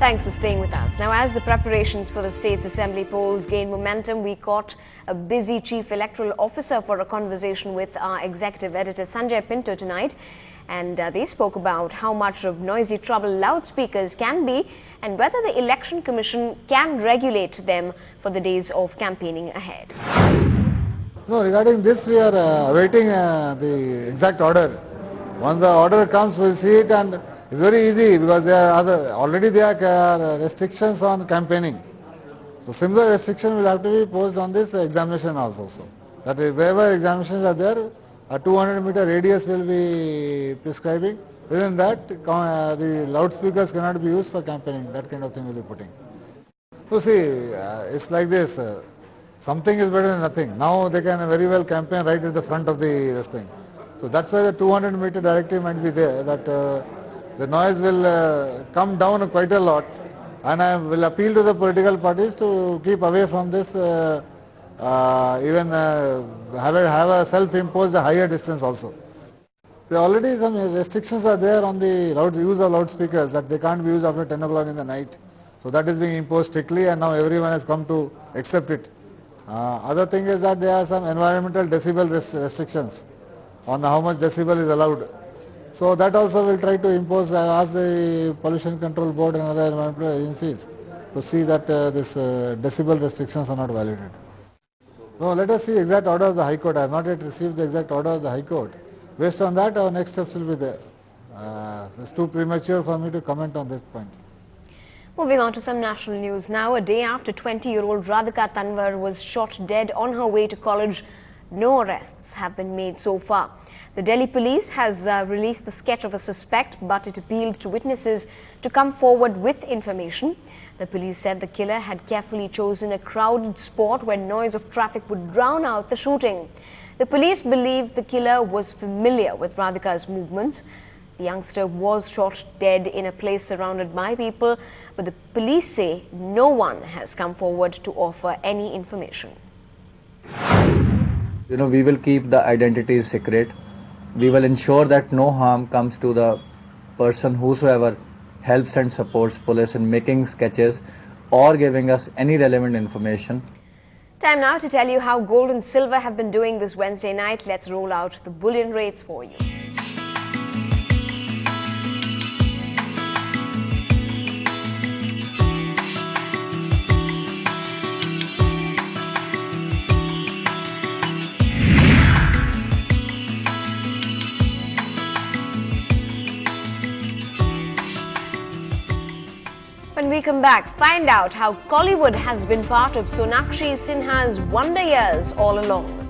Thanks for staying with us. Now, as the preparations for the state's assembly polls gain momentum, we caught a busy chief electoral officer for a conversation with our executive editor Sanjay Pinto tonight. And they spoke about how much of noisy trouble loudspeakers can be and whether the Election Commission can regulate them for the days of campaigning ahead. No, regarding this, we are awaiting the exact order. Once the order comes, we'll see it, and it's very easy because already there are restrictions on campaigning. So similar restriction will have to be posed on this examination also. So that wherever examinations are there, a 200-meter radius will be prescribing. Within that, the loudspeakers cannot be used for campaigning. That kind of thing will be putting. So see, it's like this. Something is better than nothing. Now they can very well campaign right at the front of this thing. So that's why the 200-meter directive might be there, that the noise will come down quite a lot, and I will appeal to the political parties to keep away from this, even have a self-imposed higher distance also. There already some restrictions are there on the use of loudspeakers, that they can't be used after 10 o'clock in the night. So that is being imposed strictly, and now everyone has come to accept it. Other thing is that there are some environmental decibel restrictions on how much decibel is allowed. So that also will try to impose, ask the Pollution Control Board and other environmental agencies to see that this decibel restrictions are not violated. No, let us see exact order of the High Court. I have not yet received the exact order of the High Court. Based on that, our next steps will be there. It's too premature for me to comment on this point. Moving on to some national news now. A day after 20-year-old Radhika Tanwar was shot dead on her way to college, no arrests have been made so far. The Delhi police has released the sketch of a suspect, but it appealed to witnesses to come forward with information. The police said the killer had carefully chosen a crowded spot where noise of traffic would drown out the shooting. The police believe the killer was familiar with Radhika's movements. The youngster was shot dead in a place surrounded by people, but the police say no one has come forward to offer any information. We will keep the identities secret. We will ensure that no harm comes to the person whosoever helps and supports police in making sketches or giving us any relevant information. Time now to tell you how gold and silver have been doing this Wednesday night. Let's roll out the bullion rates for you. When we come back, find out how Kollywood has been part of Sonakshi Sinha's wonder years all along.